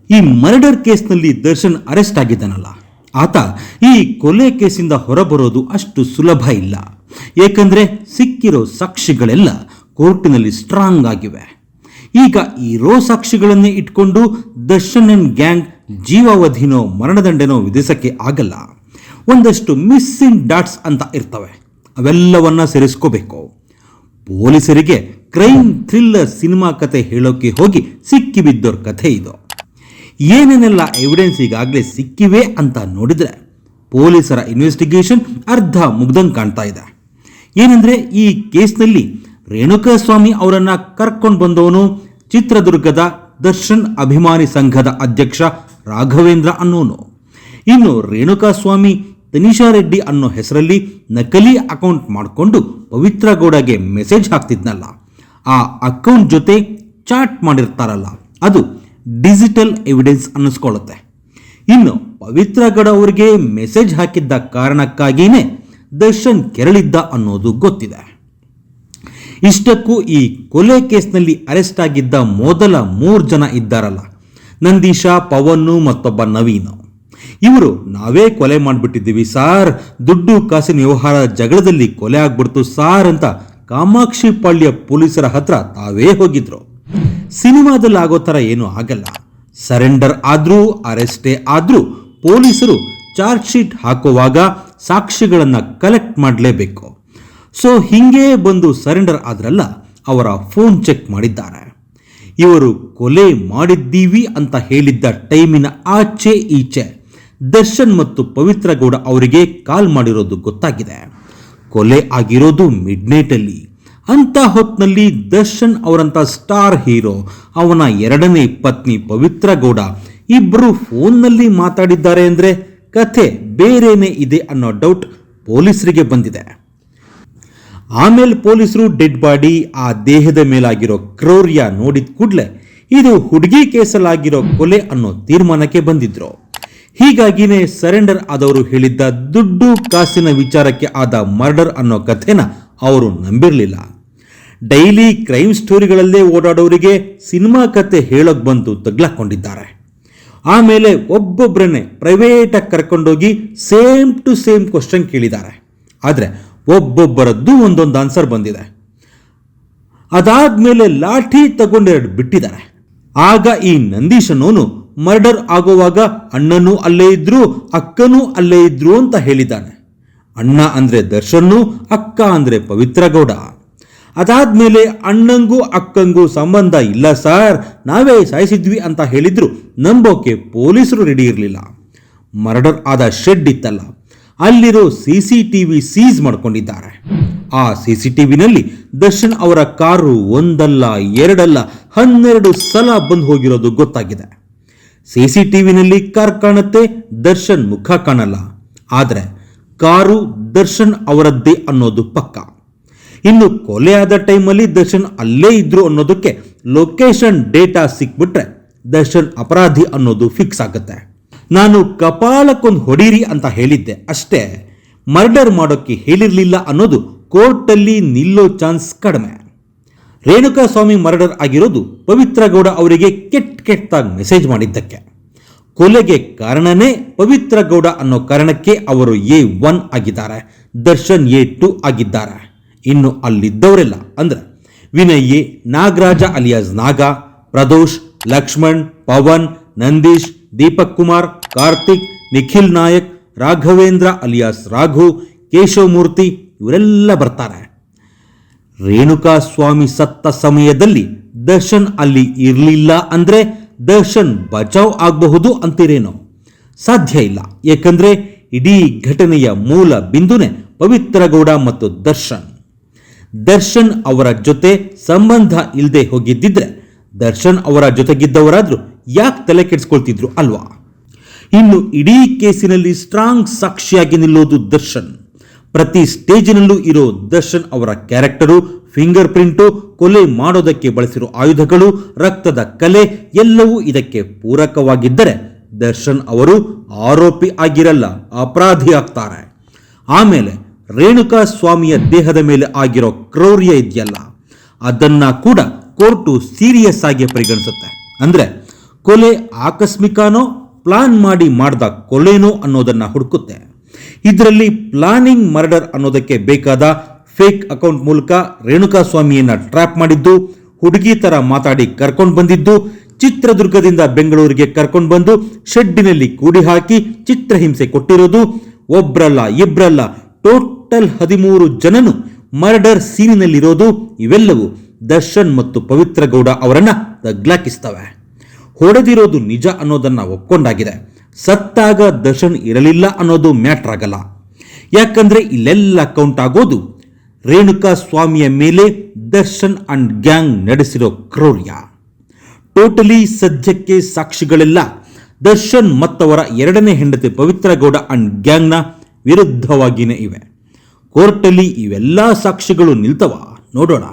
ಈ ಮರ್ಡರ್ ಕೇಸ್ನಲ್ಲಿ ದರ್ಶನ್ ಅರೆಸ್ಟ್ ಆಗಿದ್ದಾನಲ್ಲ, ಆತ ಈ ಕೊಲೆ ಕೇಸಿಂದ ಹೊರಬರೋದು ಅಷ್ಟು ಸುಲಭ ಇಲ್ಲ. ಏಕೆಂದರೆ ಸಿಕ್ಕಿರೋ ಸಾಕ್ಷಿಗಳೆಲ್ಲ ಕೋರ್ಟಿನಲ್ಲಿ ಸ್ಟ್ರಾಂಗ್ ಆಗಿವೆ. ಈಗ ಇರೋ ಸಾಕ್ಷಿಗಳನ್ನೇ ಇಟ್ಕೊಂಡು ದರ್ಶನ್ ಅಂಡ್ ಗ್ಯಾಂಗ್ ಜೀವಾವಧಿನೋ ಮರಣದಂಡನೋ ವಿಧಿಸಕ್ಕೆ ಆಗಲ್ಲ. ಒಂದಷ್ಟು ಮಿಸ್ಸಿಂಗ್ ಡಾಟ್ಸ್ ಅಂತ ಇರ್ತವೆ, ಅವೆಲ್ಲವನ್ನ ಸೇರಿಸ್ಕೋಬೇಕು. ಪೊಲೀಸರಿಗೆ ಕ್ರೈಮ್ ಥ್ರಿಲ್ಲರ್ ಸಿನಿಮಾ ಕತೆ ಹೇಳೋಕೆ ಹೋಗಿ ಸಿಕ್ಕಿಬಿದ್ದೋರ್ ಕಥೆ ಇದು. ಏನೇನೆಲ್ಲ ಎವಿಡೆನ್ಸ್ ಈಗಾಗಲೇ ಸಿಕ್ಕಿವೆ ಅಂತ ನೋಡಿದ್ರೆ ಪೊಲೀಸರ ಇನ್ವೆಸ್ಟಿಗೇಷನ್ ಅರ್ಧ ಮುಗ್ದಂಗೆ ಕಾಣ್ತಾ ಇದೆ. ಏನಂದ್ರೆ ಈ ಕೇಸ್ನಲ್ಲಿ ರೇಣುಕಾಸ್ವಾಮಿ ಅವರನ್ನ ಕರ್ಕೊಂಡು ಬಂದವನು ಚಿತ್ರದುರ್ಗದ ದರ್ಶನ್ ಅಭಿಮಾನಿ ಸಂಘದ ಅಧ್ಯಕ್ಷ ರಾಘವೇಂದ್ರ ಅನ್ನೋನು. ಇನ್ನು ರೇಣುಕಾಸ್ವಾಮಿ ತನಿಷಾ ರೆಡ್ಡಿ ಅನ್ನೋ ಹೆಸರಲ್ಲಿ ನಕಲಿ ಅಕೌಂಟ್ ಮಾಡಿಕೊಂಡು ಪವಿತ್ರ ಗೌಡಗೆ ಮೆಸೇಜ್ ಹಾಕ್ತಿದ್ನಲ್ಲ, ಆ ಅಕೌಂಟ್ ಜೊತೆ ಚಾಟ್ ಮಾಡಿರ್ತಾರಲ್ಲ, ಅದು ಡಿಜಿಟಲ್ ಎವಿಡೆನ್ಸ್ ಅನ್ನಿಸ್ಕೊಳ್ಳುತ್ತೆ. ಇನ್ನು ಪವಿತ್ರ ಗೌಡ ಅವರಿಗೆ ಮೆಸೇಜ್ ಹಾಕಿದ್ದ ಕಾರಣಕ್ಕಾಗಿಯೇ ದರ್ಶನ್ ಕೆರಳಿದ್ದ ಅನ್ನೋದು ಗೊತ್ತಿದೆ. ಇಷ್ಟಕ್ಕೂ ಈ ಕೊಲೆ ಕೇಸ್ನಲ್ಲಿ ಅರೆಸ್ಟ್ ಆಗಿದ್ದ ಮೊದಲ 3 ಜನ ಇದ್ದಾರಲ್ಲ, ನಂದೀಶ, ಪವನ್ ಮತ್ತೊಬ್ಬ ನವೀನ್, ಇವರು ನಾವೇ ಕೊಲೆ ಮಾಡಿಬಿಟ್ಟಿದ್ದೀವಿ ಸಾರ್, ದುಡ್ಡು ಕಾಸಿನ ವ್ಯವಹಾರ ಜಗಳದಲ್ಲಿ ಕೊಲೆ ಆಗ್ಬಿಡ್ತು ಸಾರ್ ಅಂತ ಕಾಮಾಕ್ಷಿ ಪಾಳ್ಯ ಪೊಲೀಸರ ಹತ್ರ ತಾವೇ ಹೋಗಿದ್ರು. ಸಿನಿಮಾದಲ್ಲಿ ಆಗೋ ಥರ ಏನೂ ಆಗಲ್ಲ. ಸರೆಂಡರ್ ಆದ್ರೂ ಅರೆಸ್ಟೇ ಆದ್ರೂ ಪೊಲೀಸರು ಚಾರ್ಜ್ ಶೀಟ್ ಹಾಕುವಾಗ ಸಾಕ್ಷಿಗಳನ್ನು ಕಲೆಕ್ಟ್ ಮಾಡಲೇಬೇಕು. ಸೊ ಹಿಂಗೆ ಬಂದು ಸರೆಂಡರ್ ಆದ್ರಲ್ಲ, ಅವರ ಫೋನ್ ಚೆಕ್ ಮಾಡಿದ್ದಾರೆ. ಇವರು ಕೊಲೆ ಮಾಡಿದ್ದೀವಿ ಅಂತ ಹೇಳಿದ್ದ ಟೈಮಿನ ಆಚೆ ಈಚೆ ದರ್ಶನ್ ಮತ್ತು ಪವಿತ್ರ ಗೌಡ ಅವರಿಗೆ ಕಾಲ್ ಮಾಡಿರೋದು ಗೊತ್ತಾಗಿದೆ. ಕೊಲೆ ಆಗಿರೋದು ಮಿಡ್ನೈಟಲ್ಲಿ. ಅಂತ ಹೊತ್ನಲ್ಲಿ ದರ್ಶನ್ ಅವರಂತ ಸ್ಟಾರ್ ಹೀರೋ, ಅವನ 2ನೇ ಪತ್ನಿ ಪವಿತ್ರ ಗೌಡ ಇಬ್ಬರು ಫೋನ್ನಲ್ಲಿ ಮಾತಾಡಿದ್ದಾರೆ ಅಂದರೆ ಕಥೆ ಬೇರೆನೇ ಇದೆ ಅನ್ನೋ ಡೌಟ್ ಪೊಲೀಸರಿಗೆ ಬಂದಿದೆ. ಆಮೇಲೆ ಪೊಲೀಸರು ಡೆಡ್ ಬಾಡಿ, ಆ ದೇಹದ ಮೇಲಾಗಿರೋ ಕ್ರೌರ್ಯ ನೋಡಿದ ಕೂಡಲೇ ಇದು ಹುಡುಗಿ ಕೇಸಲ್ಲಾಗಿರೋ ಕೊಲೆ ಅನ್ನೋ ತೀರ್ಮಾನಕ್ಕೆ ಬಂದಿದ್ರು. ಹೀಗಾಗಿನೇ ಸರೆಂಡರ್ ಆದವರು ಹೇಳಿದ್ದ ದುಡ್ಡು ಕಾಸಿನ ವಿಚಾರಕ್ಕೆ ಆದ ಮರ್ಡರ್ ಅನ್ನೋ ಕಥೆನ ಅವರು ನಂಬಿರಲಿಲ್ಲ. ಡೈಲಿ ಕ್ರೈಮ್ ಸ್ಟೋರಿಗಳಲ್ಲೇ ಓಡಾಡೋರಿಗೆ ಸಿನಿಮಾ ಕತೆ ಹೇಳೋಕೆ ಬಂದು ತಗ್ಲಾಕೊಂಡಿದ್ದಾರೆ. ಆಮೇಲೆ ಒಬ್ಬೊಬ್ಬರನ್ನೇ ಪ್ರೈವೇಟಾಗಿ ಕರ್ಕೊಂಡೋಗಿ ಸೇಮ್ ಟು ಸೇಮ್ ಕ್ವಶನ್ ಕೇಳಿದ್ದಾರೆ. ಆದರೆ ಒಬ್ಬೊಬ್ಬರದ್ದು ಒಂದೊಂದು ಆನ್ಸರ್ ಬಂದಿದೆ. ಅದಾದ್ಮೇಲೆ ಲಾಠಿ ತಗೊಂಡೆರಡು ಬಿಟ್ಟಿದ್ದಾರೆ. ಆಗ ಈ ನಂದೀಶ್ ಅನ್ನೋನು ಮರ್ಡರ್ ಆಗುವಾಗ ಅಣ್ಣನೂ ಅಲ್ಲೇ ಇದ್ರು, ಅಕ್ಕನೂ ಅಲ್ಲೇ ಇದ್ರು ಅಂತ ಹೇಳಿದ್ದಾನೆ. ಅಣ್ಣ ಅಂದ್ರೆ ದರ್ಶನ್ನು, ಅಕ್ಕ ಅಂದ್ರೆ ಪವಿತ್ರ ಗೌಡ. ಅದಾದ್ಮೇಲೆ ಅಣ್ಣಂಗೂ ಅಕ್ಕಂಗೂ ಸಂಬಂಧ ಇಲ್ಲ ಸಾರ್, ನಾವೇ ಸಾಯಿಸಿದ್ವಿ ಅಂತ ಹೇಳಿದ್ರು ನಂಬೋಕೆ ಪೊಲೀಸರು ರೆಡಿ ಇರಲಿಲ್ಲ. ಮರ್ಡರ್ ಆದ ಶೆಡ್ ಇತ್ತಲ್ಲ, ಅಲ್ಲಿರೋ CCTV ಸೀಸ್ ಮಾಡ್ಕೊಂಡಿದ್ದಾರೆ. ಆ CCTVನಲ್ಲಿ ದರ್ಶನ್ ಅವರ ಕಾರು ಒಂದಲ್ಲ ಎರಡಲ್ಲ 12 ಸಲ ಬಂದು ಹೋಗಿರೋದು ಗೊತ್ತಾಗಿದೆ. CCTVನಲ್ಲಿ ಕಾರ್ ಕಾಣುತ್ತೆ, ದರ್ಶನ್ ಮುಖ ಕಾಣಲ್ಲ. ಆದರೆ ಕಾರು ದರ್ಶನ್ ಅವರದ್ದೇ ಅನ್ನೋದು ಪಕ್ಕ. ಇನ್ನು ಕೊಲೆ ಆದ ಟೈಮಲ್ಲಿ ದರ್ಶನ್ ಅಲ್ಲೇ ಇದ್ರು ಅನ್ನೋದಕ್ಕೆ ಲೊಕೇಶನ್ ಡೇಟಾ ಸಿಕ್ಬಿಟ್ರೆ ದರ್ಶನ್ ಅಪರಾಧಿ ಅನ್ನೋದು ಫಿಕ್ಸ್ ಆಗುತ್ತೆ. ನಾನು ಕಪಾಲಕ್ಕೊಂದು ಹೊಡೀರಿ ಅಂತ ಹೇಳಿದ್ದೆ ಅಷ್ಟೇ, ಮರ್ಡರ್ ಮಾಡೋಕ್ಕೆ ಹೇಳಿರಲಿಲ್ಲ ಅನ್ನೋದು ಕೋರ್ಟಲ್ಲಿ ನಿಲ್ಲೋ ಚಾನ್ಸ್ ಕಡಿಮೆ. ರೇಣುಕಾಸ್ವಾಮಿ ಮರ್ಡರ್ ಆಗಿರೋದು ಪವಿತ್ರ ಗೌಡ ಅವರಿಗೆ ಕೆಟ್ಟಾಗಿ ಮೆಸೇಜ್ ಮಾಡಿದ್ದಕ್ಕೆ. ಕೊಲೆಗೆ ಕಾರಣನೇ ಪವಿತ್ರ ಗೌಡ ಅನ್ನೋ ಕಾರಣಕ್ಕೆ ಅವರು A1 ಆಗಿದ್ದಾರೆ, ದರ್ಶನ್ A2 ಆಗಿದ್ದಾರೆ. ಇನ್ನು ಅಲ್ಲಿದ್ದವರೆಲ್ಲ ಅಂದ್ರೆ ವಿನಯ್ ಎ, ನಾಗರಾಜ ಅಲಿಯಾಸ್ ನಾಗ, ಪ್ರದೋಷ್, ಲಕ್ಷ್ಮಣ್, ಪವನ್, ನಂದೀಶ್, ದೀಪಕ್ ಕುಮಾರ್, ಕಾರ್ತಿಕ್, ನಿಖಿಲ್ ನಾಯಕ್, ರಾಘವೇಂದ್ರ ಅಲಿಯಾಸ್ ರಾಘು, ಕೇಶವಮೂರ್ತಿ ಇವರೆಲ್ಲ ಬರ್ತಾರೆ. ರೇಣುಕಾಸ್ವಾಮಿ ಸತ್ತ ಸಮಯದಲ್ಲಿ ದರ್ಶನ್ ಅಲ್ಲಿ ಇರಲಿಲ್ಲ ಅಂದ್ರೆ ದರ್ಶನ್ ಬಚಾವ್ ಆಗಬಹುದು ಅಂತೀರೇನೋ? ಸಾಧ್ಯ ಇಲ್ಲ. ಏಕೆಂದ್ರೆ ಇಡೀ ಘಟನೆಯ ಮೂಲ ಬಿಂದುನೇ ಪವಿತ್ರ ಗೌಡ ಮತ್ತು ದರ್ಶನ್ ಅವರ ಜೊತೆ ಸಂಬಂಧ ಇಲ್ಲದೆ ಹೋಗಿದ್ದಿದ್ರೆ ದರ್ಶನ್ ಅವರ ಜೊತೆಗಿದ್ದವರಾದ್ರೂ ಯಾಕೆ ತಲೆ ಕೆಡಿಸ್ಕೊಳ್ತಿದ್ರು ಅಲ್ವಾ? ಇನ್ನು ಇಡೀ ಕೇಸಿನಲ್ಲಿ ಸ್ಟ್ರಾಂಗ್ ಸಾಕ್ಷಿಯಾಗಿ ನಿಲ್ಲೋದು ದರ್ಶನ್. ಪ್ರತಿ ಸ್ಟೇಜಿನಲ್ಲೂ ಇರೋ ದರ್ಶನ್ ಅವರ ಕ್ಯಾರೆಕ್ಟರು, ಫಿಂಗರ್ ಪ್ರಿಂಟು, ಕೊಲೆ ಮಾಡೋದಕ್ಕೆ ಬಳಸಿರೋ ಆಯುಧಗಳು, ರಕ್ತದ ಕಲೆ ಎಲ್ಲವೂ ಇದಕ್ಕೆ ಪೂರಕವಾಗಿದ್ದರೆ ದರ್ಶನ್ ಅವರು ಆರೋಪಿ ಆಗಿರಲ್ಲ, ಅಪರಾಧಿ ಆಗ್ತಾರೆ. ಆಮೇಲೆ ರೇಣುಕಾಸ್ವಾಮಿಯ ದೇಹದ ಮೇಲೆ ಆಗಿರೋ ಕ್ರೌರ್ಯ ಇದೆಯಲ್ಲ, ಅದನ್ನ ಕೂಡ ಕೋರ್ಟು ಸೀರಿಯಸ್ ಆಗಿ ಪರಿಗಣಿಸುತ್ತೆ. ಅಂದ್ರೆ ಕೊಲೆ ಆಕಸ್ಮಿಕನೋ ಪ್ಲಾನ್ ಮಾಡಿ ಮಾಡ್ದ ಕೊಲೆನೋ ಅನ್ನೋದನ್ನ ಹುಡುಕುತ್ತೆ. ಇದರಲ್ಲಿ ಪ್ಲಾನಿಂಗ್ ಮರ್ಡರ್ ಅನ್ನೋದಕ್ಕೆ ಬೇಕಾದ ಫೇಕ್ ಅಕೌಂಟ್ ಮೂಲಕ ರೇಣುಕಾಸ್ವಾಮಿಯನ್ನ ಟ್ರ್ಯಾಪ್ ಮಾಡಿದ್ದು, ಹುಡುಗಿ ತರ ಮಾತಾಡಿ ಕರ್ಕೊಂಡು ಬಂದಿದ್ದು, ಚಿತ್ರದುರ್ಗದಿಂದ ಬೆಂಗಳೂರಿಗೆ ಕರ್ಕೊಂಡು ಬಂದು ಶೆಡ್ಡಿನಲ್ಲಿ ಕೂಡಿ ಹಾಕಿ ಚಿತ್ರಹಿಂಸೆ ಕೊಟ್ಟಿರೋದು, ಒಬ್ರಲ್ಲ ಇಬ್ರಲ್ಲ ಟೋಟಲ್ 13 ಜನನು ಮರ್ಡರ್ ಸೀನಿನಲ್ಲಿರೋದು, ಇವೆಲ್ಲವೂ ದರ್ಶನ್ ಮತ್ತು ಪವಿತ್ರ ಗೌಡ ಅವರನ್ನ ತಗ್ಲಾಕಿಸ್ತವೆ. ಹೊಡೆದಿರೋದು ನಿಜ ಅನ್ನೋದನ್ನ ಒಪ್ಕೊಂಡಾಗಿದೆ. ಸತ್ತಾಗ ದರ್ಶನ್ ಇರಲಿಲ್ಲ ಅನ್ನೋದು ಮ್ಯಾಟ್ರ್ ಆಗಲ್ಲ. ಯಾಕಂದ್ರೆ ಇಲ್ಲೆಲ್ಲ ಕೌಂಟ್ ಆಗೋದು ರೇಣುಕಾ ಸ್ವಾಮಿಯ ಮೇಲೆ ದರ್ಶನ್ ಅಂಡ್ ಗ್ಯಾಂಗ್ ನಡೆಸಿರೋ ಕ್ರೌರ್ಯ. ಟೋಟಲಿ ಸದ್ಯಕ್ಕೆ ಸಾಕ್ಷಿಗಳೆಲ್ಲ ದರ್ಶನ್ ಮತ್ತವರ ಎರಡನೇ ಹೆಂಡತಿ ಪವಿತ್ರ ಗೌಡ ಅಂಡ್ ಗ್ಯಾಂಗ್ನ ವಿರುದ್ಧವಾಗಿಯೇ ಇವೆ. ಕೋರ್ಟಲ್ಲಿ ಇವೆಲ್ಲ ಸಾಕ್ಷಿಗಳು ನಿಲ್ತವ ನೋಡೋಣ.